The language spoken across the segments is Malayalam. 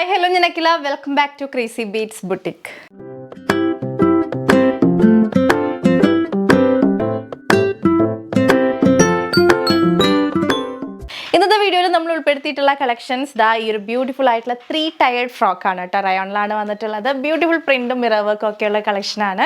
Hi, hello Nyanakila. Welcome back to Crazy Beats Boutique. ഇന്നത്തെ വീഡിയോയിൽ നമ്മൾ ഉൾപ്പെടുത്തിയിട്ടുള്ള കളക്ഷൻസ് ദാ ഈ ഒരു ബ്യൂട്ടിഫുൾ ആയിട്ടുള്ള 3 ടയേർഡ് ഫ്രോക്ക് ആണ് കേട്ടോ. റയോണിലാണ് വന്നിട്ടുള്ളത്. ബ്യൂട്ടിഫുൾ പ്രിന്റും മിറർ വർക്കും ഒക്കെയുള്ള കളക്ഷനാണ്.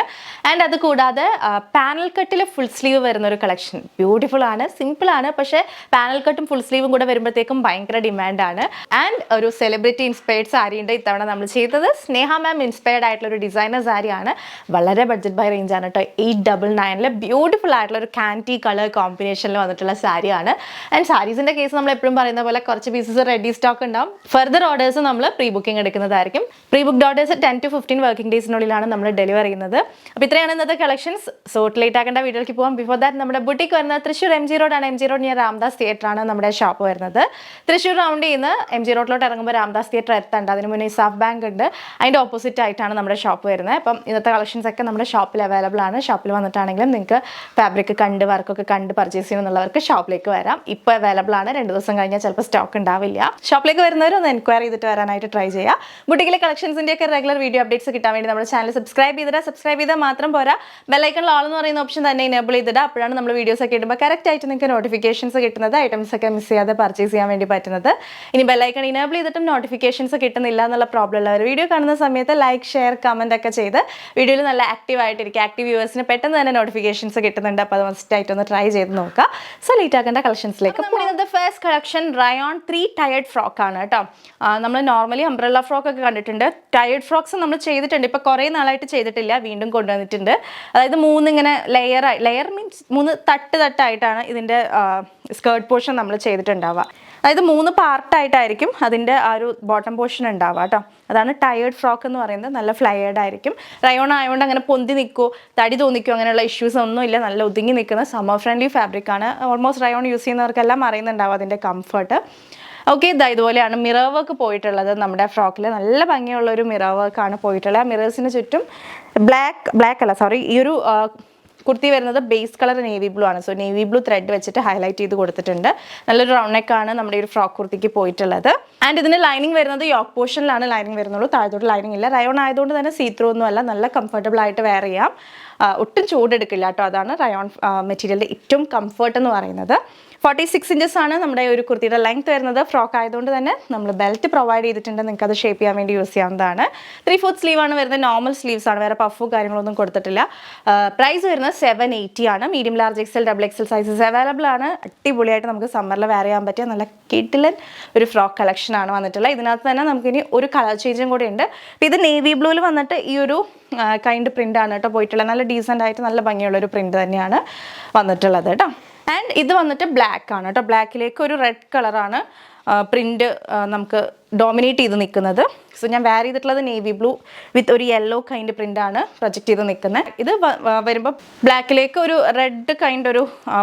ആൻഡ് അത് കൂടാതെ പാനൽ കട്ടിൽ ഫുൾ സ്ലീവ് വരുന്ന ഒരു കളക്ഷൻ. ബ്യൂട്ടിഫുൾ ആണ്, സിമ്പിൾ ആണ്, പക്ഷേ പാനൽ കട്ടും ഫുൾ സ്ലീവും കൂടെ വരുമ്പോഴത്തേക്കും ഭയങ്കര ഡിമാൻഡാണ്. ആൻഡ് ഒരു സെലിബ്രിറ്റി ഇൻസ്പയർഡ് സാരി ഉണ്ട് ഇത്തവണ നമ്മൾ ചെയ്തത്. സ്നേഹ മാം ഇൻസ്പയർഡ് ആയിട്ടുള്ള ഒരു ഡിസൈനർ സാരിയാണ്. വളരെ ബഡ്ജറ്റ് ബൈ റേഞ്ച് ആണ് കേട്ടോ. 899 ബ്യൂട്ടിഫുൾ ആയിട്ടുള്ള ഒരു കാൻറ്റി കളർ കോമ്പിനേഷനിൽ വന്നിട്ടുള്ള സാരിയാണ്. ആൻഡ് സാരീസിൻ്റെ കേസ് നമ്മൾ എപ്പോഴും പറയുന്ന പോലെ കുറച്ച് പീസസ് റെഡി സ്റ്റോക്ക് ഉണ്ടാവും. ഫർദർ ഓർഡേഴ്സ് നമ്മൾ പ്രീ ബുക്കിംഗ് എടുക്കുന്നതായിരിക്കും. Pre booked orders 10 to 15 working ഡേയ്സിനുള്ളിലാണ് നമ്മൾ ഡെലിവർ ചെയ്യുന്നത്. അപ്പോൾ ഇത്രയാണ് ഇന്നത്തെ കളക്ഷൻസ്. സോ ലേറ്റ് ആക്കേണ്ട വീഡിയോയിലേക്ക് പോകാം. ബിഫോർ ദാറ്റ് നമ്മുടെ ബുട്ടിക്ക് വരുന്നത് തൃശ്ശൂർ MG റോഡാണ്. MG road near Ramdas theatre ആണ് നമ്മുടെ ഷോപ്പ് വരുന്നത്. തൃശ്ശൂർ റൗണ്ട് ചെയ്യുന്ന MG റോഡിലോട്ട് ഇറങ്ങുമ്പോൾ രാംദാസ് തിയേറ്റർ എത്തണ്ട്. അതിന് മുന്നേ സാഫ് ബാങ്ക് ഉണ്ട്. അതിൻ്റെ ഓപ്പോസിറ്റ് ആയിട്ടാണ് നമ്മുടെ ഷോപ്പ് വരുന്നത്. അപ്പം ഇന്നത്തെ കളക്ഷൻസ് ഒക്കെ നമ്മുടെ ഷോപ്പിൽ അവൈലബിൾ ആണ്. ഷോപ്പിൽ വന്നിട്ടാണെങ്കിലും നിങ്ങൾക്ക് ഫാബ്രിക് കണ്ട് വർക്കൊക്കെ കണ്ട് പർച്ചേസ് ചെയ്യുന്നുള്ളവർക്ക് ഷോപ്പിലേക്ക് വരാം. ഇപ്പോൾ അവൈലബിൾ ആണ്. 2 ദിവസം കഴിഞ്ഞാൽ ചിലപ്പോൾ സ്റ്റോക്ക് ഉണ്ടാവില്ല. ഷോപ്പിലേക്ക് വരുന്നവർ ഒന്ന് എൻക്വയറി ചെയ്തിട്ട് വരാനായിട്ട് ട്രൈ ചെയ്യുക. ബുട്ടിക്കിലെ കളക്ഷൻസിൻ്റെ ഒക്കെ റെഗുലർ വീഡിയോ അപ്ഡേറ്റ്സ് കിട്ടാൻ വേണ്ടി നമ്മുടെ ചാനൽ സബ്സ്ക്രൈബ് ചെയ്താൽ മാത്രം പോരാ, ബെല്ലൈക്കണിൽ ഓൾ എന്ന് പറയുന്ന ഓപ്ഷൻ തന്നെ എനേബിൾ ചെയ്തിട്ട് അപ്പോഴാണ് നമ്മൾ വീഡിയോസ് ഒക്കെ ഇടുമ്പോൾ കറക്റ്റ് ആയിട്ട് നിങ്ങൾക്ക് നോട്ടിഫിക്കേഷൻസ് കിട്ടുന്നത്, ഐറ്റംസ് ഒക്കെ മിസ് ചെയ്യാതെ പർച്ചേസ് ചെയ്യാൻ വേണ്ടി പറ്റുന്നത്. ഇനി ബെല്ലൈക്കൺ ഇനേബിൾ ചെയ്തിട്ടും നോട്ടിഫിക്കേഷൻസ് കിട്ടുന്നില്ല എന്നുള്ള പ്രോബ്ലം ഉള്ളവർ വീഡിയോ കാണുന്ന സമയത്ത് ലൈക്ക്, ഷെയർ, കമന്റ് ഒക്കെ ചെയ്ത് വീഡിയോയിൽ നല്ല ആക്റ്റീവ് ആയിട്ടിരിക്കുക. ആക്റ്റീവ് വ്യൂവേഴ്സിന് പെട്ടെന്ന് തന്നെ നോട്ടിഫിക്കേഷൻസ് കിട്ടുന്നുണ്ട്. അപ്പോൾ അത് മസ്റ്റ് ആയിട്ടൊന്ന് ട്രൈ ചെയ്ത് നോക്കുക. സോ ലേറ്റ് ആക്കേണ്ട കളക്ഷൻസിലേക്ക് ഇന്നത്തെ first collection rayon 3 tired frock ആണ് കേട്ടോ. നമ്മൾ നോർമലി അംബ്രല്ല ഫ്രോക്ക് ഒക്കെ കണ്ടിട്ടുണ്ട്. ടയേർഡ് ഫ്രോക്സ് നമ്മൾ ചെയ്തിട്ടുണ്ട്. ഇപ്പോൾ കുറേ നാളായിട്ട് ചെയ്തിട്ടില്ല, വീണ്ടും കൊണ്ടുവന്നിട്ടുണ്ട്. അതായത് 3 ഇങ്ങനെ ലെയർ മീൻസ് 3 തട്ടായിട്ടാണ് ഇതിൻ്റെ സ്കേർട്ട് പോർഷൻ നമ്മൾ ചെയ്തിട്ടുണ്ടാവുക. അതായത് 3 പാർട്ടായിട്ടായിരിക്കും അതിൻ്റെ ആ ഒരു ബോട്ടം പോർഷൻ ഉണ്ടാവുക കേട്ടോ. അതാണ് ടയേർഡ് ഫ്രോക്ക് എന്ന് പറയുന്നത്. നല്ല ഫ്ലയേർഡ് ആയിരിക്കും. റയോൺ ആയതുകൊണ്ട് അങ്ങനെ പൊന്തി നിൽക്കുമോ, തടി തോന്നിക്കോ, അങ്ങനെയുള്ള ഇഷ്യൂസ് ഒന്നുമില്ല. നല്ല ഒതുങ്ങി നിൽക്കുന്ന സമ്മർ ഫ്രണ്ട്ലി ഫാബ്രിക് ആണ്. ഓൾമോസ്റ്റ് റയോൺ യൂസ് ചെയ്യുന്നവർക്കെല്ലാം അറിയുന്നുണ്ടാവും അതിൻ്റെ കംഫർട്ട്. ഓക്കെ, ഇതുപോലെയാണ് മിറർ വർക്ക് പോയിട്ടുള്ളത്. നമ്മുടെ ഫ്രോക്കിൽ നല്ല ഭംഗിയുള്ള ഒരു മിറർ വർക്കാണ് പോയിട്ടുള്ളത്. ആ മിറേഴ്സിന് ചുറ്റും ഈ ഒരു കുർത്തി വരുന്നത് ബേസ് കളർ നേവി ബ്ലൂ ആണ്. സോ നേവി ബ്ലൂ ത്രെഡ് വെച്ചിട്ട് ഹൈലൈറ്റ് ചെയ്ത് കൊടുത്തിട്ടുണ്ട്. നല്ലൊരു റൗണ്ട് നെക്കാണ് നമ്മുടെ ഒരു ഫ്രോക്ക് കുർത്തിക്ക് പോയിട്ടുള്ളത്. ആൻഡ് ഇതിന് ലൈനിങ് വരുന്നത് യോക്ക് പോർഷനിലാണ് ലൈനിങ് വരുന്നുള്ളൂ. താഴത്തോട്ട് ലൈനിങ് ഇല്ല. റയോൺ ആയതുകൊണ്ട് തന്നെ സീ ത്രൂ ഒന്നും അല്ല, നല്ല കംഫർട്ടബിൾ ആയിട്ട് വെയർ ചെയ്യാം. ഒട്ടും ചൂടെടുക്കില്ല കേട്ടോ. അതാണ് റയോൺ മെറ്റീരിയലിൻ്റെ ഏറ്റവും കംഫർട്ട് എന്ന് പറയുന്നത്. 46 ഇഞ്ചസ് ആണ് നമ്മുടെ ഒരു കുർത്തിയുടെ ലെങ്ത് വരുന്നത്. ഫ്രോക്ക് ആയതുകൊണ്ട് തന്നെ നമ്മൾ ബെൽറ്റ് പ്രൊവൈഡ് ചെയ്തിട്ടുണ്ട്. നിങ്ങൾക്ക് അത് ഷേപ്പ് ചെയ്യാൻ വേണ്ടി യൂസ് ചെയ്യാവുന്നതാണ്. 3/4 സ്ലീവ് ആണ് വരുന്നത്. നോർമൽ സ്ലീവ്സ് ആണ്, വേറെ പഫോ കാര്യങ്ങളൊന്നും കൊടുത്തിട്ടില്ല. പ്രൈസ് വരുന്നത് 780 ആണ്. Medium, large, XL, XXL sizes available ആണ്. അടിപൊളിയായിട്ട് നമുക്ക് സമ്മറിൽ വെയർ ചെയ്യാൻ പറ്റിയ നല്ല കിടിലൻ ഒരു ഫ്രോക്ക് കളക്ഷൻ ആണ് വന്നിട്ടുള്ളത്. ഇതിനകത്ത് തന്നെ നമുക്കിനി ഒരു കളർ ചേഞ്ചും കൂടി ഉണ്ട്. അപ്പോൾ ഇത് നേവി ബ്ലൂവിൽ വന്നിട്ട് ഈ ഒരു കൈൻഡ് പ്രിൻ്റ് ആണ് കേട്ടോ പോയിട്ടുള്ളത്. നല്ല ഡീസൻ്റ് ആയിട്ട് നല്ല ഭംഗിയുള്ളൊരു പ്രിൻ്റ് തന്നെയാണ് വന്നിട്ടുള്ളത് കേട്ടോ. ആൻഡ് ഇത് വന്നിട്ട് ബ്ലാക്ക് ആണ് കേട്ടോ. ബ്ലാക്കിലേക്ക് ഒരു റെഡ് കളറാണ് പ്രിൻ്റ് നമുക്ക് ഡോമിനേറ്റ് ചെയ്ത് നിൽക്കുന്നത്. സോ ഞാൻ വെയർ ചെയ്തിട്ടുള്ളത് നേവി ബ്ലൂ വിത്ത് ഒരു യെല്ലോ കൈൻഡ് പ്രിൻ്റാണ് പ്രൊജക്റ്റ് ചെയ്ത് നിൽക്കുന്നത്. ഇത് വരുമ്പോൾ ബ്ലാക്കിലേക്ക് ഒരു റെഡ് കൈൻഡ് ഒരു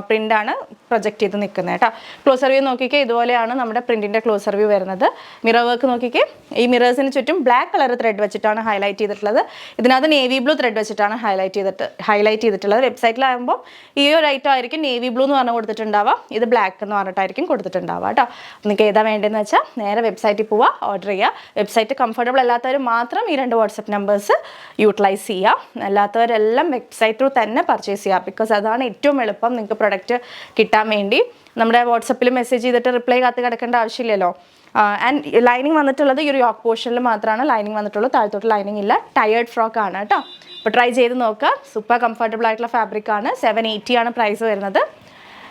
പ്രിൻ്റാണ് പ്രൊജക്റ്റ് ചെയ്ത് നിൽക്കുന്നത് കേട്ടോ. ക്ലോസർ വ്യൂ നോക്കിക്കേ, ഇതുപോലെയാണ് നമ്മുടെ പ്രിൻറ്റിൻ്റെ ക്ലോസർ വ്യൂ വരുന്നത്. മിറർ വർക്ക് നോക്കിക്കേ, ഈ മിറേഴ്സിന് ചുറ്റും ബ്ലാക്ക് കളർ ത്രെഡ് വെച്ചിട്ടാണ് ഹൈലൈറ്റ് ചെയ്തിട്ടുള്ളത്. ഇതിനകത്ത് നേവി ബ്ലൂ ത്രെഡ് വെച്ചിട്ടാണ് ഹൈലൈറ്റ് ചെയ്തിട്ടുള്ളത്. വെബ്സൈറ്റിലാകുമ്പോൾ ഈ ഒരു ഐറ്റം ആയിരിക്കും നേവി ബ്ലൂ എന്ന് പറഞ്ഞ് കൊടുത്തിട്ടുണ്ടാവുക. ഇത് ബ്ലാക്ക് എന്ന് പറഞ്ഞിട്ടായിരിക്കും കൊടുത്തിട്ടുണ്ടാവുക കേട്ടോ. നിങ്ങൾക്ക് ഏതാ വേണ്ടതെന്ന് വെച്ചാൽ നേരെ വെബ്സൈറ്റിൽ പോവുക, ഓർഡർ ചെയ്യുക. വെബ്സൈറ്റ് കംഫർട്ടബിൾ അല്ലാത്തവർ മാത്രം ഈ 2 വാട്സപ്പ് നമ്പേഴ്സ് യൂട്ടിലൈസ് ചെയ്യുക. അല്ലാത്തവരെല്ലാം വെബ്സൈറ്റ് ത്രൂ തന്നെ പർച്ചേസ് ചെയ്യുക. ബിക്കോസ് അതാണ് ഏറ്റവും എളുപ്പം നിങ്ങൾക്ക് പ്രൊഡക്റ്റ് കിട്ടാൻ വേണ്ടി. നമ്മുടെ വാട്സപ്പിൽ മെസ്സേജ് ചെയ്തിട്ട് റിപ്ലൈ കാത്ത് കിടക്കേണ്ട ആവശ്യമില്ലല്ലോ. ആൻഡ് ലൈനിങ് വന്നിട്ടുള്ളത് ഈ ഒരു യോക്ക് പോർഷനിൽ മാത്രമാണ് ലൈനിങ് വന്നിട്ടുള്ളൂ. താഴത്തോട്ട് ലൈനിങ് ഇല്ല. ടയേർഡ് ഫ്രോക്ക് ആണ് കേട്ടോ. അപ്പോൾ ട്രൈ ചെയ്ത് നോക്കുക. സൂപ്പർ കംഫർട്ടബിൾ ആയിട്ടുള്ള ഫാബ്രിക് ആണ്. 780 ആണ് പ്രൈസ് വരുന്നത്.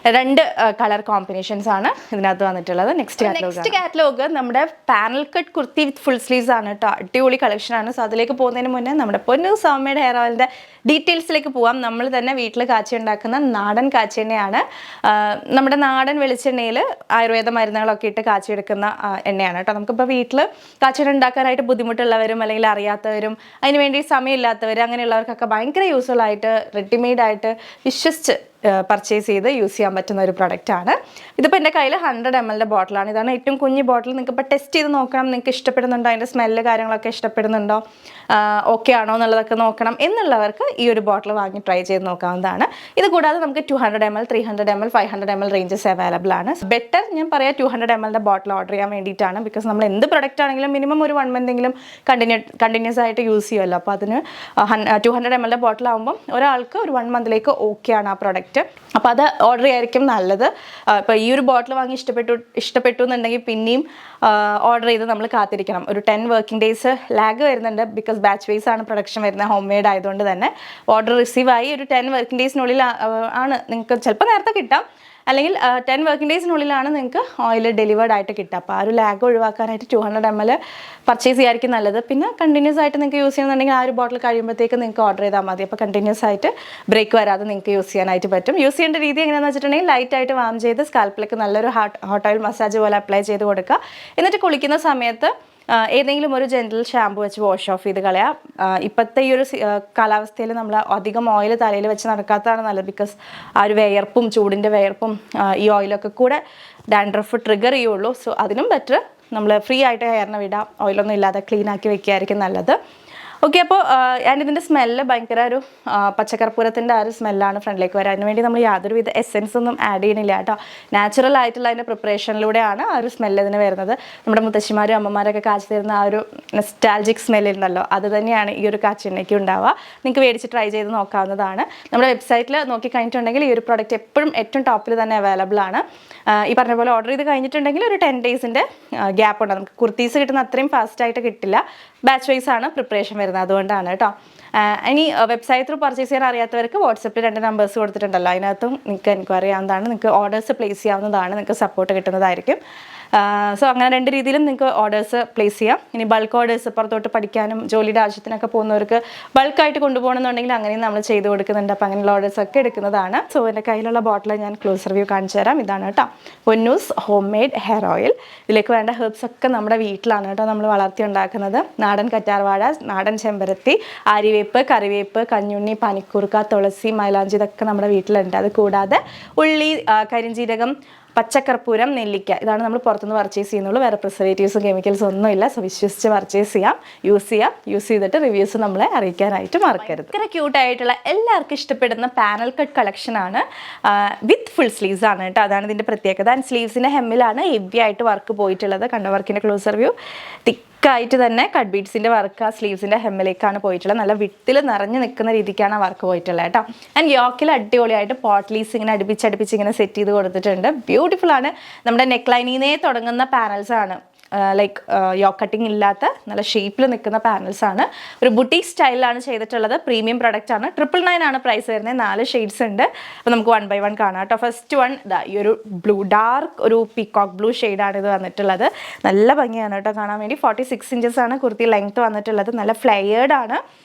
2 കളർ കോമ്പിനേഷൻസ് ആണ് ഇതിനകത്ത് വന്നിട്ടുള്ളത്. നെക്സ്റ്റ് കാറ്റലോഗ് നമ്മുടെ panel cut kurti with full sleeves ആണ് കേട്ടോ. അടിപൊളി കളക്ഷൻ ആണ്. സോ അതിലേക്ക് പോകുന്നതിന് മുന്നേ നമ്മുടെ പൊന്നു സൗമ്യയുടെ ഹെയർ ഓയിലിൻ്റെ ഡീറ്റെയിൽസിലേക്ക് പോകാം. നമ്മൾ തന്നെ വീട്ടിൽ കാച്ചി ഉണ്ടാക്കുന്ന നാടൻ കാച്ചെണ്ണയാണ്. നമ്മുടെ നാടൻ വെളിച്ചെണ്ണയിൽ ആയുർവേദ മരുന്നുകളൊക്കെ ഇട്ട് കാച്ചിയെടുക്കുന്ന എണ്ണയാണ് കേട്ടോ. നമുക്കിപ്പോൾ വീട്ടിൽ കാച്ചെണ്ണ ഉണ്ടാക്കാനായിട്ട് ബുദ്ധിമുട്ടുള്ളവരും അല്ലെങ്കിൽ അറിയാത്തവരും അതിനുവേണ്ടി സമയമില്ലാത്തവർ അങ്ങനെയുള്ളവർക്കൊക്കെ ഭയങ്കര യൂസ്ഫുൾ ആയിട്ട് റെഡിമെയ്ഡായിട്ട് വിശ്വസിച്ച് പർച്ചേസ് ചെയ്ത് യൂസ് ചെയ്യാൻ പറ്റുന്ന ഒരു പ്രൊഡക്റ്റാണ്. ഇതിപ്പോൾ എൻ്റെ കയ്യിൽ 100 ml ബോട്ടിലാണ്. ഇതാണ് ഏറ്റവും കുഞ്ഞു ബോട്ടിൽ. നിങ്ങൾക്ക് ഇപ്പോൾ ടെസ്റ്റ് ചെയ്ത് നോക്കണം, നിങ്ങൾക്ക് ഇഷ്ടപ്പെടുന്നുണ്ടോ, അതിൻ്റെ സ്മെല്ല് കാര്യങ്ങളൊക്കെ ഇഷ്ടപ്പെടുന്നുണ്ടോ, ഓക്കെ ആണോ എന്നുള്ളതൊക്കെ നോക്കണം എന്നുള്ളവർക്ക് ഈ ഒരു ബോട്ടിൽ വാങ്ങി ട്രൈ ചെയ്ത് നോക്കാവുന്നതാണ്. ഇത് കൂടാതെ നമുക്ക് 200 ml, 300 ml, 500 ml ranges available ആണ്. ബെറ്റർ ഞാൻ പറയാം 200 ml ബോട്ടിൽ ഓർഡർ ചെയ്യാൻ വേണ്ടിയിട്ടാണ്. ബിക്കോസ് നമ്മൾ എന്ത് പ്രൊഡക്റ്റ് ആണെങ്കിലും മിനിമം ഒരു 1 month എങ്കിലും കണ്ടിന്യൂസ് ആയിട്ട് യൂസ് ചെയ്യുമല്ലോ. അപ്പോൾ അതിന് 200 ml ബോട്ടിലാകുമ്പം ഒരാൾക്ക് ഒരു 1 monthലേക്ക് ഓക്കെ ആണ് ആ പ്രൊഡക്റ്റ്. അപ്പോൾ അത് ഓർഡർ ചെയ്യായിരിക്കും നല്ലത്. ഇപ്പോൾ ഈ ഒരു ബോട്ടിൽ വാങ്ങി ഇഷ്ടപ്പെട്ടു എന്നുണ്ടെങ്കിൽ പിന്നെയും ഓർഡർ ചെയ്ത് നമ്മൾ കാത്തിരിക്കണം. ഒരു 10 working days ലാഗ് വരുന്നുണ്ട്. ബിക്കോസ് ബാച്ച് വൈസ് ആണ് പ്രൊഡക്ഷൻ വരുന്നത്, ഹോം മെയ്ഡ് ആയതുകൊണ്ട് തന്നെ. ഓർഡർ റിസീവ് ആയി ഒരു 10 working daysനുള്ളിൽ ആണ് നിങ്ങൾക്ക് ചിലപ്പോൾ നേരത്തെ കിട്ടാം, അല്ലെങ്കിൽ 10 working daysനുള്ളിലാണ് നിങ്ങൾക്ക് ഓയിൽ ഡെലിവേർഡ് ആയിട്ട് കിട്ടുക. അപ്പോൾ ആ ഒരു ലാഗ് ഒഴിവാക്കാനായിട്ട് 200 ml പർച്ചേസ് ചെയ്യായിരിക്കും നല്ലത്. പിന്നെ കണ്ടിന്യൂസ് ആയിട്ട് നിങ്ങൾക്ക് യൂസ് ചെയ്യുന്നുണ്ടെങ്കിൽ ആ ഒരു ബോട്ടിൽ കഴിയുമ്പോഴത്തേക്ക് നിങ്ങൾക്ക് ഓർഡർ ചെയ്താൽ മതി. അപ്പോൾ കണ്ടിന്യൂസ് ആയിട്ട് ബ്രേക്ക് വരാതെ നിങ്ങൾക്ക് യൂസ് ചെയ്യാനായിട്ട് പറ്റും. യൂസ് ചെയ്യേണ്ട രീതി എങ്ങനെയാണെന്ന് വെച്ചിട്ടുണ്ടെങ്കിൽ ലൈറ്റായിട്ട് വാം ചെയ്ത് സ്കാൽപ്പിലേക്ക് നല്ലൊരു ഹോട്ട് ഓയിൽ മസാജ് പോലെ അപ്ലൈ ചെയ്ത് കൊടുക്കുക. എന്നിട്ട് കുളിക്കുന്ന സമയത്ത് ഏതെങ്കിലും ഒരു ജെൻറ്റൽ ഷാമ്പു വെച്ച് വാഷ് ഓഫ് ചെയ്ത് കളയാം. ഇപ്പോഴത്തെ ഈ ഒരു കാലാവസ്ഥയിൽ നമ്മൾ അധികം ഓയിൽ തലയിൽ വെച്ച് നടക്കാത്തതാണ് നല്ലത്. ബിക്കോസ് ആ ഒരു വിയർപ്പും ചൂടിൻ്റെ വിയർപ്പും ഈ ഓയിലൊക്കെ കൂടെ ഡാൻഡ്രഫ് ട്രിഗർ ചെയ്യുള്ളൂ. സോ അതിനും ബെറ്റർ നമ്മൾ ഫ്രീ ആയിട്ട് ഹെയറിനെ വിടാം, ഓയിലൊന്നും ഇല്ലാതെ ക്ലീൻ ആക്കി വെക്കുകയായിരിക്കും നല്ലത്. ഓക്കെ, അപ്പോൾ ആൻഡ് ഇതിൻ്റെ സ്മെല്ല് ഭയങ്കര ഒരു പച്ചക്കർപ്പൂരത്തിൻ്റെ ആ ഒരു സ്മെല്ലാണ് ഫ്രണ്ടിലേക്ക് വരിക. അതിനുവേണ്ടി നമ്മൾ യാതൊരുവിധ എസെൻസ് ഒന്നും ആഡ് ചെയ്യണില്ല കേട്ടോ. നാച്ചുറൽ ആയിട്ടുള്ള അതിൻ്റെ പ്രിപ്പറേഷനിലൂടെയാണ് ആ ഒരു സ്മെല്ല് ഇതിന് വരുന്നത്. നമ്മുടെ മുത്തശ്ശിമാരും അമ്മമാരൊക്കെ കാച്ചി തരുന്ന ആ ഒരു നെസ്റ്റാൾജിക് സ്മെല്ലുണ്ടല്ലോ, അത് തന്നെയാണ് ഈ ഒരു കാച്ചെണ്ണയ്ക്ക് ഉണ്ടാവുക. നിങ്ങൾക്ക് മേടിച്ച് ട്രൈ ചെയ്ത് നോക്കാവുന്നതാണ്. നമ്മുടെ വെബ്സൈറ്റിൽ നോക്കിക്കഴിഞ്ഞിട്ടുണ്ടെങ്കിൽ ഈ ഒരു പ്രോഡക്റ്റ് എപ്പോഴും ഏറ്റവും ടോപ്പിൽ തന്നെ അവൈലബിൾ ആണ്. ഈ പറഞ്ഞ പോലെ ഓർഡർ ചെയ്ത് കഴിഞ്ഞിട്ടുണ്ടെങ്കിൽ ഒരു 10 daysൻ്റെ ഗ്യാപ്പ് ഉണ്ട്. നമുക്ക് കുർത്തീസ് കിട്ടുന്ന അത്രയും ഫാസ്റ്റായിട്ട് കിട്ടില്ല. ബാച്ച് വൈസ് ആണ് പ്രിപ്പറേഷൻ വരുന്നത്, അതുകൊണ്ടാണ് കേട്ടോ. ഇനി വെബ്സൈറ്റ് ത്രൂ പർച്ചേസ് ചെയ്യാൻ അറിയാത്തവർക്ക് വാട്സപ്പിൽ 2 numbers കൊടുത്തിട്ടുണ്ടല്ലോ, അതിനകത്തും നിങ്ങൾക്ക് എൻക്വയറി ചെയ്യാവുന്നതാണ്. നിങ്ങൾക്ക് ഓർഡേഴ്സ് പ്ലേസ് ചെയ്യാവുന്നതാണ്, നിങ്ങൾക്ക് സപ്പോർട്ട് കിട്ടുന്നതായിരിക്കും. സോ അങ്ങനെ 2 രീതിയിലും നിങ്ങൾക്ക് ഓർഡേഴ്സ് പ്ലേസ് ചെയ്യാം. ഇനി ബൾക്ക് ഓർഡേഴ്സ് പുറത്തോട്ട് പഠിക്കാനും ജോലിയുടെ ആവശ്യത്തിനൊക്കെ പോകുന്നവർക്ക് ബൾക്കായിട്ട് കൊണ്ടുപോകണമെന്നുണ്ടെങ്കിൽ അങ്ങനെയും നമ്മൾ ചെയ്ത് കൊടുക്കുന്നുണ്ട്. അപ്പോൾ അങ്ങനെയുള്ള ഓർഡേഴ്സൊക്കെ എടുക്കുന്നതാണ്. സോ എൻ്റെ കയ്യിലുള്ള ബോട്ടിൽ ഞാൻ ക്ലോസ് റിവ്യൂ കാണിച്ചു തരാം. ഇതാണ് കേട്ടോ Ponnoos home made hair oil. ഇതിലേക്ക് വേണ്ട ഹെർബ്സ് ഒക്കെ നമ്മുടെ വീട്ടിലാണ് കേട്ടോ നമ്മൾ വളർത്തി ഉണ്ടാക്കുന്നത്. നാടൻ കറ്റാർവാഴ, നാടൻ ചെമ്പരത്തി, ആര്യവേപ്പ്, കറിവേപ്പ്, കഞ്ഞുണ്ണി, പനിക്കൂർക്ക, തുളസി, മൈലാഞ്ചി, ഇതൊക്കെ നമ്മുടെ വീട്ടിലുണ്ട്. അത് കൂടാതെ ഉള്ളി, കരിഞ്ജീരകം, പച്ചക്കർപ്പൂരം, നെല്ലിക്ക, ഇതാണ് നമ്മൾ പുറത്തുനിന്ന് പർച്ചേസ് ചെയ്യുന്നുള്ളൂ. വേറെ പ്രിസർവേറ്റീവ്സും കെമിക്കൽസും ഒന്നുമില്ല. സോ വിശ്വസിച്ച് പർച്ചേസ് ചെയ്യാം, യൂസ് ചെയ്തിട്ട് റിവ്യൂസ് നമ്മളെ അറിയിക്കാനായിട്ട് മറക്കരുത്. ഭയങ്കര ക്യൂട്ടായിട്ടുള്ള എല്ലാവർക്കും ഇഷ്ടപ്പെടുന്ന പാനൽ കട്ട് കളക്ഷനാണ്. വിത്ത് ഫുൾ സ്ലീവ്സ് ആണ് കേട്ടോ, അതാണ് ഇതിൻ്റെ പ്രത്യേകത. ആൻഡ് സ്ലീവ്സിൻ്റെ ഹെമ്മിലാണ് ഹെവി ആയിട്ട് വർക്ക് പോയിട്ടുള്ളത്. കണ്ട വർക്കിൻ്റെ ക്ലോസർ വ്യൂ ആയിട്ട് തന്നെ കട്ട് ബീഡ്സിൻ്റെ വർക്ക് ആ സ്ലീവ്സിൻ്റെ ഹെമ്മിലേക്കാണ് പോയിട്ടുള്ളത്. നല്ല വിട്ടിൽ നിറഞ്ഞു നിൽക്കുന്ന രീതിക്കാണ് ആ വർക്ക് പോയിട്ടുള്ളത് കേട്ടോ. ആൻഡ് യോക്കിൽ അടിപൊളിയായിട്ട് പോട്ട്ലീസ് ഇങ്ങനെ അടുപ്പിച്ച് ഇങ്ങനെ സെറ്റ് ചെയ്ത് കൊടുത്തിട്ടുണ്ട്. ബ്യൂട്ടിഫുൾ ആണ്. നമ്മുടെ നെക്ക് ലൈനിന്നേ തുടങ്ങുന്ന പാനൽസ് ആണ്. ലൈക്ക് യോക്ക് കട്ടിങ് ഇല്ലാത്ത നല്ല ഷേപ്പിൽ നിൽക്കുന്ന പാനൽസ് ആണ്. ഒരു ബുട്ടീക്ക് സ്റ്റൈലിലാണ് ചെയ്തിട്ടുള്ളത്. പ്രീമിയം പ്രൊഡക്റ്റ് ആണ്. 999 ആണ് പ്രൈസ് വരുന്നത്. 4 ഷെയ്ഡ്സ് ഉണ്ട്. അപ്പോൾ നമുക്ക് 1 by 1 കാണാം കേട്ടോ. ഫസ്റ്റ് വൺ ഈ ഒരു ബ്ലൂ, ഡാർക്ക് ഒരു പീകോക്ക് ബ്ലൂ ഷെയ്ഡാണ് ഇത് വന്നിട്ടുള്ളത്. നല്ല ഭംഗിയാണ് കേട്ടോ കാണാൻ വേണ്ടി. 46 inches ആണ് കുർത്തി ലെങ്ത്ത് വന്നിട്ടുള്ളത്. നല്ല ഫ്ലെയേർഡ് ആണ്.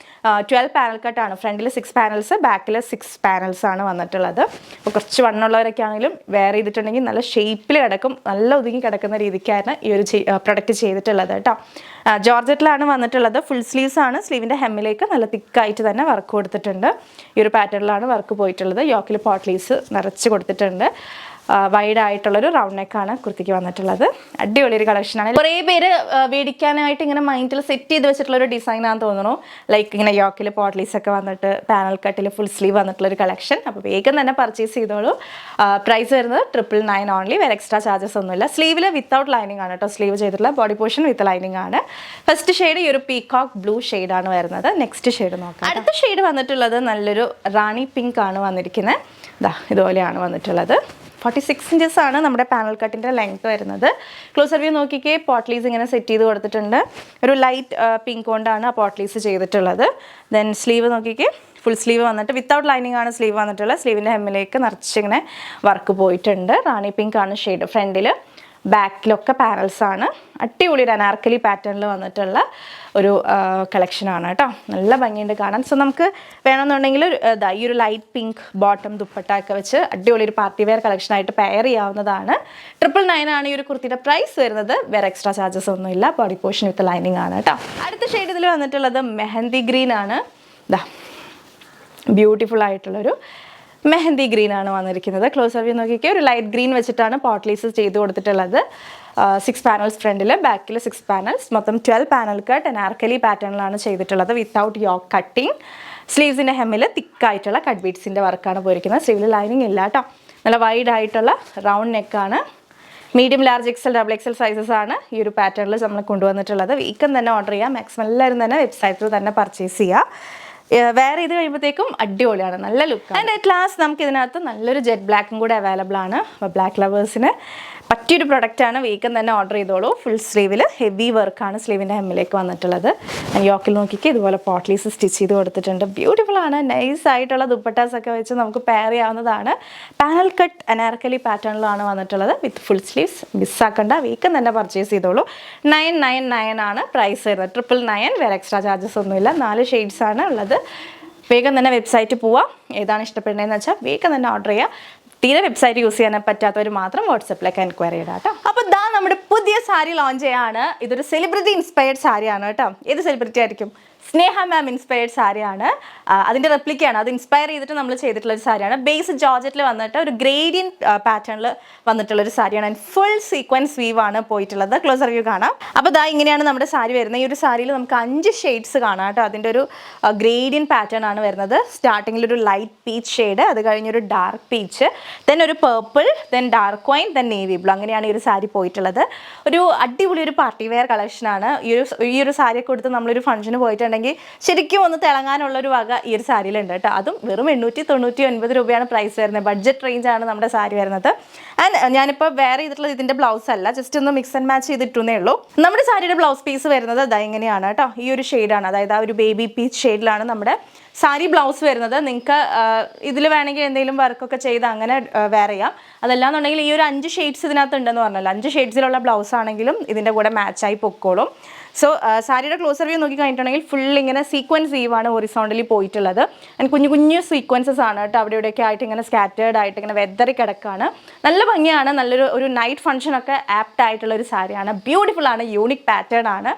12 പാനൽ കട്ടാണ്. ഫ്രണ്ടിൽ 6 panels, ബാക്കിൽ 6 panels ആണ് വന്നിട്ടുള്ളത്. അപ്പോൾ കുറച്ച് വണ്ണുള്ളവരൊക്കെ ആണെങ്കിലും വെയർ ചെയ്തിട്ടുണ്ടെങ്കിൽ നല്ല ഷേപ്പിൽ കിടക്കും, നല്ല ഒതുങ്ങി കിടക്കുന്ന രീതിക്കാണ് ഈ ഒരു പ്രൊഡക്റ്റ് ചെയ്തിട്ടുള്ളത് കേട്ടോ. ജോർജറ്റിലാണ് വന്നിട്ടുള്ളത്. ഫുൾ സ്ലീവ്സ് ആണ്. സ്ലീവിൻ്റെ ഹെമ്മിലേക്ക് നല്ല തിക്കായിട്ട് തന്നെ വർക്ക് കൊടുത്തിട്ടുണ്ട്. ഈ ഒരു പാറ്റേണിലാണ് വർക്ക് പോയിട്ടുള്ളത്. യോക്കിൽ പോട്ട്ലീസ് നിറച്ച് കൊടുത്തിട്ടുണ്ട്. വൈഡ് ആയിട്ടുള്ളൊരു റൗണ്ട് നെക്കാണ് കുർത്തിക്ക് വന്നിട്ടുള്ളത്. അടിപൊളി ഒരു കളക്ഷനാണ്. കുറേ പേര് മേടിക്കാനായിട്ട് ഇങ്ങനെ മൈൻഡിൽ സെറ്റ് ചെയ്ത് വെച്ചിട്ടുള്ളൊരു ഡിസൈനാണെന്ന് തോന്നുന്നു. ലൈക്ക് ഇങ്ങനെ യോക്കിൽ പോട്ട്ലീസ് ഒക്കെ വന്നിട്ട് പാനൽ കട്ടിൽ ഫുൾ സ്ലീവ് വന്നിട്ടുള്ളൊരു കളക്ഷൻ. അപ്പോൾ വേഗം തന്നെ പർച്ചേസ് ചെയ്തോളൂ. പ്രൈസ് വരുന്നത് 999 ഓൺലി. വേറെ എക്സ്ട്രാ ചാർജസ് ഒന്നുമില്ല. സ്ലീവിൽ വിത്തൗട്ട് ലൈനിങ് ആണ് കേട്ടോ. സ്ലീവ് ചെയ്തിട്ടുള്ള ബോഡി പോർഷൻ വിത്ത് ലൈനിങ് ആണ്. ഫസ്റ്റ് ഷെയ്ഡ് ഈ ഒരു പീകോക്ക് ബ്ലൂ ഷെയ്ഡാണ് വരുന്നത്. നെക്സ്റ്റ് ഷെയ്ഡ് നോക്കാം. അടുത്ത ഷെയ്ഡ് വന്നിട്ടുള്ളത് നല്ലൊരു റാണി പിങ്ക് ആണ് വന്നിരിക്കുന്നത്. ഇതുപോലെയാണ് വന്നിട്ടുള്ളത്. 46 inches ആണ് നമ്മുടെ പാനൽ കട്ടിൻ്റെ ലെങ്ത്ത് വരുന്നത്. ക്ലോസർ വ്യൂ നോക്കിക്കേ. പോട്ട്ലീസ് ഇങ്ങനെ സെറ്റ് ചെയ്ത് കൊടുത്തിട്ടുണ്ട്. ഒരു ലൈറ്റ് പിങ്ക് കൊണ്ടാണ് ആ പോട്ട്ലീസ് ചെയ്തിട്ടുള്ളത്. ദെൻ സ്ലീവ് നോക്കിക്കേ. ഫുൾ സ്ലീവ് വന്നിട്ട് വിത്തൗട്ട് ലൈനിങ് ആണ് സ്ലീവ് വന്നിട്ടുള്ളത്. സ്ലീവിൻ്റെ ഹെമ്മിലേക്ക് നിറച്ചിങ്ങനെ വർക്ക് പോയിട്ടുണ്ട്. റാണി പിങ്ക് ആണ് ഷെയ്ഡ്. ഫ്രണ്ടിൽ ബാക്കിലൊക്കെ പാനൽസ് ആണ്. അടിപൊളി ഒരു അനാർക്കലി പാറ്റേണിൽ വന്നിട്ടുള്ള ഒരു കളക്ഷനാണ് കേട്ടോ. നല്ല ഭംഗിയുണ്ട് കാണാൻ. സോ നമുക്ക് വേണമെന്നുണ്ടെങ്കിൽ ഈ ഒരു ലൈറ്റ് പിങ്ക് ബോട്ടം ദുപ്പട്ട ഒക്കെ വെച്ച് അടിപൊളി ഒരു പാർട്ടി വെയർ കളക്ഷനായിട്ട് പെയർ ചെയ്യാവുന്നതാണ്. 999 ആണ് ഈ ഒരു കുർത്തിയുടെ പ്രൈസ് വരുന്നത്. വേറെ എക്സ്ട്രാ ചാർജസ് ഒന്നുമില്ല. ബോഡി പോർഷൻ വിത്ത് ലൈനിങ് ആണ് കേട്ടോ. അടുത്ത ഷെയ്ഡ് ഇതിൽ വന്നിട്ടുള്ളത് മെഹന്തി ഗ്രീൻ ആണ്. ബ്യൂട്ടിഫുൾ ആയിട്ടുള്ളൊരു മെഹന്തി ഗ്രീൻ ആണ് വന്നിരിക്കുന്നത്. ക്ലോസർ വ്യൂ നോക്കിയൊക്കെ ഒരു ലൈറ്റ് ഗ്രീൻ വെച്ചിട്ടാണ് പോട്ട്ലീസ് ചെയ്ത് കൊടുത്തിട്ടുള്ളത്. 6 പാനൽസ് ഫ്രണ്ടിൽ, ബാക്കിൽ 6 പാനൽസ്, മൊത്തം 12 പാനൽ കട്ട് അനാർക്കലി പാറ്റേണിലാണ് ചെയ്തിട്ടുള്ളത് വിത്തൗട്ട് യോക്ക് കട്ടിങ്. സ്ലീവ്സിൻ്റെ ഹെമ്മിൽ തിക്കായിട്ടുള്ള കട്ട് ബീഡ്സിൻ്റെ വർക്കാണ് പോയിരിക്കുന്നത്. സ്ലീവിൽ ലൈനിങ് ഇല്ല കേട്ടോ. നല്ല വൈഡ് ആയിട്ടുള്ള റൗണ്ട് നെക്കാണ്. Medium, large, XL, double XL sizes ആണ് ഈ ഒരു പാറ്റേണിൽ നമ്മൾ കൊണ്ടുവന്നിട്ടുള്ളത്. വീക്കം തന്നെ ഓർഡർ ചെയ്യാം. മാക്സിമം എല്ലാവരും തന്നെ വെബ്സൈറ്റിൽ തന്നെ പർച്ചേസ് ചെയ്യുക. വേറെ ഇത് കഴിയുമ്പോഴത്തേക്കും അടിപൊളിയാണ്, നല്ല ലുക്ക്. ആൻഡ് അറ്റ് ലാസ്റ്റ് നമുക്ക് ഇതിനകത്ത് നല്ലൊരു ജെറ്റ് ബ്ലാക്കും കൂടെ അവൈലബിൾ ആണ്. അപ്പോൾ ബ്ലാക്ക് ലവേഴ്സിന് പറ്റിയൊരു പ്രൊഡക്റ്റാണ്. വീക്കം തന്നെ ഓർഡർ ചെയ്തോളൂ. ഫുൾ സ്ലീവിൽ ഹെവി വർക്കാണ് സ്ലീവിൻ്റെ ഹെമ്മിലേക്ക് വന്നിട്ടുള്ളത്. യോക്കിൽ നോക്കിക്ക് ഇതുപോലെ പോട്ട്ലീസ് സ്റ്റിച്ച് ചെയ്ത് കൊടുത്തിട്ടുണ്ട്. ബ്യൂട്ടിഫുൾ ആണ്. നൈസ് ആയിട്ടുള്ള ദുപ്പട്ടാസൊക്കെ വെച്ച് നമുക്ക് പെയർ ചെയ്യാവുന്നതാണ്. പാനൽ കട്ട് അനാർക്കലി പാറ്റേണിലാണ് വന്നിട്ടുള്ളത് വിത്ത് ഫുൾ സ്ലീവ്സ്. മിസ്സാക്കണ്ട, വീക്കം തന്നെ പർച്ചേസ് ചെയ്തോളൂ. 999 ആണ് പ്രൈസ് വരുന്നത്. 999, വേറെ എക്സ്ട്രാ ചാർജസ് ഒന്നുമില്ല. 4 ഷെയ്ഡ്സ് ആണ് ഉള്ളത്. വേഗം തന്നെ വെബ്സൈറ്റ് പോവാം. ഏതാണ് ഇഷ്ടപ്പെടുന്നതെന്ന് വെച്ചാൽ വേഗം തന്നെ ഓർഡർ ചെയ്യുക. തീരെ വെബ്സൈറ്റ് യൂസ് ചെയ്യാൻ പറ്റാത്തവർ മാത്രം വാട്സപ്പിലേക്ക് എൻക്വയറി ചെയ്താൽ കേട്ടോ. അപ്പോൾ ഇതാ നമ്മുടെ പുതിയ സാരി ലോഞ്ച് ചെയ്യാണ്. ഇതൊരു സെലിബ്രിറ്റി ഇൻസ്പയർഡ് സാരിയാണ് കേട്ടോ. ഏത് സെലിബ്രിറ്റി ആയിരിക്കും? സ്നേഹ മാം ഇൻസ്പയർഡ് സാരിയാണ്. അതിൻ്റെ റെപ്ലിക്കയാണ്. അത് ഇൻസ്പയർ ചെയ്തിട്ട് നമ്മൾ ചെയ്തിട്ടുള്ളൊരു സാരിയാണ്. ബേസ് ജോർജറ്റിൽ വന്നിട്ട് ഒരു ഗ്രേഡിയൻ പാറ്റേണിൽ വന്നിട്ടുള്ളൊരു സാരിയാണ്. ഫുൾ സീക്വൻസ് വീവ് ആണ് പോയിട്ടുള്ളത്. ക്ലോസർ വ്യൂ കാണാം. അപ്പോൾ ഇതാ ഇങ്ങനെയാണ് നമ്മുടെ സാരി വരുന്നത്. ഈ ഒരു സാരിയിൽ നമുക്ക് 5 ഷെയ്ഡ്സ് കാണാം കേട്ടോ. അതിൻ്റെ ഒരു ഗ്രേഡിയൻ പാറ്റേൺ ആണ് വരുന്നത്. സ്റ്റാർട്ടിങ്ങിൽ ഒരു ലൈറ്റ് പീച്ച് ഷെയ്ഡ്, അത് കഴിഞ്ഞൊരു ഡാർക്ക് പീച്ച്, ദെൻ ഒരു purple, then dark wine, then navy blue. അങ്ങനെയാണ് ഈ ഒരു സാരി പോയിട്ടുള്ളത്. ഒരു അടിപൊളി ഒരു പാർട്ടി വെയർ കളക്ഷനാണ്. ഈ ഒരു സാരിയൊക്കെ കൊടുത്ത് നമ്മളൊരു ഫംഗ്ഷന് പോയിട്ടുണ്ടെങ്കിൽ ശരിക്കും ഒന്ന് തിളങ്ങാനുള്ളൊരു വക ഈ ഒരു സാരിയിലുണ്ട് കേട്ടോ. അതും വെറും 899 രൂപയാണ് പ്രൈസ് വരുന്നത്. ബഡ്ജറ്റ് റേഞ്ചാണ് നമ്മുടെ സാരി വരുന്നത്. ആൻഡ് ഞാനിപ്പോൾ വേറെ ചെയ്തിട്ടുള്ളത് ഇതിൻ്റെ ബ്ലൗസ് അല്ല, ജസ്റ്റ് ഒന്ന് മിക്സ് ആൻഡ് മാച്ച് ചെയ്തിട്ടേ ഉള്ളൂ. നമ്മുടെ സാരിയുടെ ബ്ലൗസ് പീസ് വരുന്നത് അതാ ഇങ്ങനെയാണ് കേട്ടോ. ഈ ഒരു ഷെയ്ഡാണ്, അതായത് ആ ഒരു ബേബി പീച്ച് ഷെയ്ഡിലാണ് നമ്മുടെ സാരി ബ്ലൗസ് വരുന്നത്. നിങ്ങൾക്ക് ഇതിൽ വേണമെങ്കിൽ എന്തെങ്കിലും വർക്കൊക്കെ ചെയ്ത് അങ്ങനെ വെയർ ചെയ്യാം. അതല്ലാന്നുണ്ടെങ്കിൽ ഈ ഒരു 5 ഷെയ്ഡ്സ് ഇതിനകത്ത് ഉണ്ടെന്ന് പറഞ്ഞല്ലോ, 5 ഷെയ്ഡ്സിലുള്ള ബ്ലൗസ് ആണെങ്കിലും ഇതിൻ്റെ കൂടെ മാച്ചായി പൊക്കോളും. സോ സാരിയുടെ ക്ലോസർ വ്യൂ നോക്കി കഴിഞ്ഞിട്ടുണ്ടെങ്കിൽ ഫുൾ ഇങ്ങനെ സീക്വൻസ് വീവാണ് ഹൊറിസോണ്ടലി പോയിട്ടുള്ളത്. ആൻഡ് കുഞ്ഞു കുഞ്ഞു സീക്വൻസസ് ആണ് കേട്ടോ. അവിടെ ഇവിടെയൊക്കെ ആയിട്ട് ഇങ്ങനെ സ്കാറ്റേർഡ് ആയിട്ട് ഇങ്ങനെ വെതറി കിടക്കാണ്. നല്ല ഭംഗിയാണ്. നല്ലൊരു നൈറ്റ് ഫംഗ്ഷനൊക്കെ ആപ്റ്റ് ആയിട്ടുള്ള ഒരു സാരിയാണ്. ബ്യൂട്ടിഫുൾ ആണ്, യൂണിക് പാറ്റേൺ ആണ്,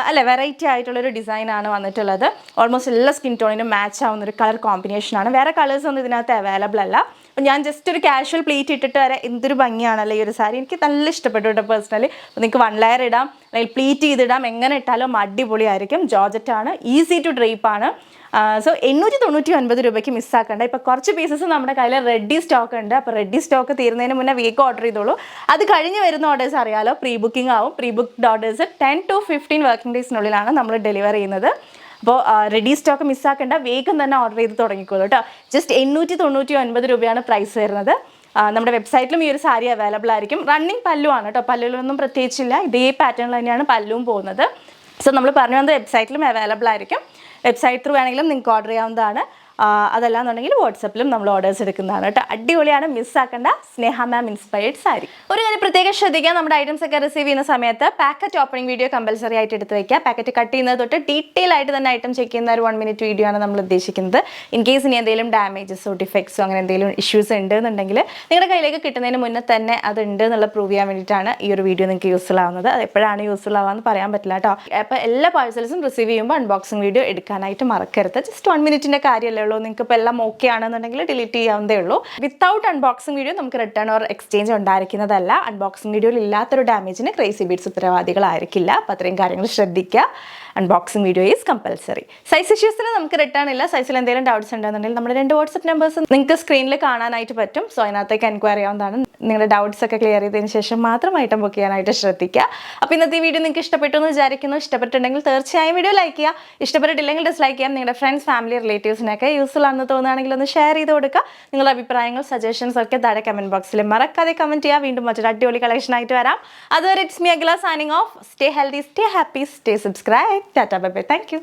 അല്ല വെറൈറ്റി ആയിട്ടുള്ളൊരു ഡിസൈനാണ് വന്നിട്ടുള്ളത്. ഓൾമോസ്റ്റ് എല്ലാ സ്കിൻ ടോണിനും മാച്ച് ആവുന്ന ഒരു കളർ കോമ്പിനേഷനാണ്. വേറെ കളേഴ്സ് ഒന്നും ഇതിനകത്ത് അവൈലബിൾ അല്ല. അപ്പോൾ ഞാൻ ജസ്റ്റ് ഒരു കാഷ്വൽ പ്ലീറ്റ് ഇട്ടിട്ട് വരെ എന്തൊരു ഭംഗിയാണല്ലോ ഈ ഒരു സാരി. എനിക്ക് നല്ല ഇഷ്ടപ്പെട്ടു കേട്ടോ പേഴ്സണലി. നിങ്ങൾക്ക് 1 ലെയർ ഇടാം, അല്ലെങ്കിൽ പ്ലീറ്റ് ചെയ്തിടാം, എങ്ങനെ ഇട്ടാലും അടിപൊളിയായിരിക്കും. ജോർജറ്റാണ്, ഈസി ടു ഡ്രേപ്പ് ആണ്. സോ 899 രൂപയ്ക്ക് മിസ്സാക്കണ്ട. ഇപ്പോൾ കുറച്ച് പീസസ് നമ്മുടെ കയ്യിൽ റെഡി സ്റ്റോക്ക് ഉണ്ട്. അപ്പോൾ റെഡി സ്റ്റോക്ക് തീരുന്നതിന് മുന്നേ വേഗം ഓർഡർ ചെയ്തോളൂ. അത് കഴിഞ്ഞ് വരുന്ന ഓർഡേഴ്സ് അറിയാലോ, പ്രീ ബുക്കിംഗ് ആവും. Pre booked orders 10 to 15 working ഡേയ്സിനുള്ളിലാണ് നമ്മൾ ഡെലിവർ ചെയ്യുന്നത്. അപ്പോൾ റെഡി സ്റ്റോക്ക് മിസ്സാക്കേണ്ട, വേഗം തന്നെ ഓർഡർ ചെയ്ത് തുടങ്ങിക്കോളൂ കേട്ടോ. ജസ്റ്റ് 899 രൂപയാണ് പ്രൈസ് വരുന്നത്. നമ്മുടെ വെബ്സൈറ്റിലും ഈ ഒരു സാരി അവൈലബിൾ ആയിരിക്കും. റണ്ണിങ് പല്ലു ആണ് കേട്ടോ. പല്ലുകളൊന്നും പ്രത്യേകിച്ചില്ല, ഇതേ പാറ്റേണിൽ തന്നെയാണ് പല്ലുവും പോകുന്നത്. സോ നമ്മൾ പറഞ്ഞു വന്നത് വെബ്സൈറ്റിലും അവൈലബിൾ ആയിരിക്കും. വെബ്സൈറ്റ് ത്രൂ വേണമെങ്കിലും നിങ്ങൾക്ക് ഓർഡർ ചെയ്യാവുന്നതാണ്. അതല്ലാന്നുണ്ടെങ്കിൽ വാട്സപ്പിലും നമ്മൾ ഓർഡേഴ്സ് എടുക്കുന്നതാണ് കേട്ടോ. അടിപൊളിയാണ്, മിസ്സാക്കേണ്ട. സ്നേഹ മാം ഇൻസ്പയർഡ് സാരി. ഒരു കാര്യം പ്രത്യേകം ശ്രദ്ധിക്കുക, നമ്മുടെ ഐറ്റംസ് ഒക്കെ റിസീവ് ചെയ്യുന്ന സമയത്ത് പാക്കറ്റ് ഓപ്പണിംഗ് വീഡിയോ കമ്പൽസറി ആയിട്ട് എടുത്ത് വയ്ക്കുക. പാക്കറ്റ് കട്ട് ചെയ്യുന്നത് തൊട്ട് ഡീറ്റെയിൽ ആയിട്ട് തന്നെ ഐറ്റം ചെക്ക് ചെയ്യുന്ന ഒരു 1 മിനിറ്റ് വീഡിയോ ആണ് നമ്മൾ ഉദ്ദേശിക്കുന്നത്. ഇൻ കേസ് ഇനി എന്തെങ്കിലും ഡാമേജസോ ഡിഫക്ട്സോ അങ്ങനെ എന്തെങ്കിലും ഇഷ്യൂസ് ഉണ്ടെന്നുണ്ടെങ്കിൽ നിങ്ങളുടെ കയ്യിലേക്ക് കിട്ടുന്നതിന് മുന്നേ തന്നെ അത് ഉണ്ട് എന്നുള്ള പ്രൂവ് ചെയ്യാൻ വേണ്ടിയിട്ടാണ് ഈ ഒരു വീഡിയോ നിങ്ങൾക്ക് യൂസ്ഫുൾ ആവുന്നത്. അത് എപ്പോഴാണ് യൂസ്ഫുൾ ആവാമെന്ന് പറയാൻ പറ്റില്ല കേട്ടോ. അപ്പോൾ എല്ലാ പാഴ്സൽസും റിസീവ് ചെയ്യുമ്പോൾ അൺബോക്സിംഗ് വീഡിയോ എടുക്കാനായിട്ട് മറക്കരുത്. ജസ്റ്റ് 1 മിനിറ്റിൻ്റെ കാര്യമല്ലേ ഉള്ളൂ. നിങ്ങൾക്ക് ഇപ്പോൾ എല്ലാം ഓക്കെ ആണെന്നുണ്ടെങ്കിൽ ഡിലീറ്റ് ചെയ്യാവുന്നതേ ഉള്ളൂ. വിത്തൗട്ട് അൺബോക്സിംഗ് വീഡിയോ നമുക്ക് റിട്ടേൺ ഓർ എക്സ്ചേഞ്ച് ഉണ്ടായിരിക്കുന്നതല്ല. അൺബോക്സിംഗ് വീഡിയോയിൽ ഇല്ലാത്തൊരു ഡാമേജിന് ക്രേസി ബീഡ്സ് ഉത്തരവാദികളായിരിക്കില്ല. അപ്പോൾ അത്രയും കാര്യങ്ങൾ ശ്രദ്ധിക്കുക. Unboxing video is compulsory. Size ഇഷ്യൂസിന് നമുക്ക് റിട്ടേൺ ഇല്ല. സൈസിൽ എന്തെങ്കിലും ഡൗട്ട്സ് ഉണ്ടെന്നുണ്ടെങ്കിൽ നമ്മുടെ 2 വാട്സപ്പ് നമ്പേഴ്സ് നിങ്ങൾക്ക് സ്ക്രീനിൽ കാണാനായിട്ട് പറ്റും. സോ അതിനകത്തേക്ക് എൻക്വയറി ചെയ്യാവുന്നതാണ്. നിങ്ങളുടെ ഡൗട്ട്സ് ഒക്കെ ക്ലിയർ ചെയ്തതിന് ശേഷം മാത്രം ഐറ്റം ബുക്ക് ചെയ്യാനായിട്ട് ശ്രദ്ധിക്കുക. അപ്പോൾ ഇന്നത്തെ വീഡിയോ നിങ്ങൾക്ക് ഇഷ്ടപ്പെട്ടു എന്ന് വിചാരിക്കുന്നു. ഇഷ്ടപ്പെട്ടിട്ടുണ്ടെങ്കിൽ തീർച്ചയായും വീഡിയോ ലൈക്ക് ചെയ്യുക. ഇഷ്ടപ്പെട്ടിട്ടില്ലെങ്കിൽ ഡിസ്ലൈക്ക് ചെയ്യാം. നിങ്ങളുടെ ഫ്രണ്ട്സ്, ഫാമിലി, റിലേറ്റീവ്സിനൊക്കെ യൂസ്ഫുൾ ആണെന്ന് തോന്നുകയാണെങ്കിൽ ഒന്ന് ഷെയർ ചെയ്ത് കൊടുക്കുക. നിങ്ങളുടെ അഭിപ്രായങ്ങൾ, സജഷൻസ് ഒക്കെ താഴെ കമൻറ്റ് ബോക്സിൽ മറക്കാതെ കമൻറ്റ് ചെയ്യുക. വീണ്ടും മറ്റൊരു അടിപൊളി കളക്ഷൻ ആയിട്ട് വരാം. അതുവരെ it's me Akhila signing off. Stay healthy, stay happy, stay subscribe. Tata, bye bye. Thank you.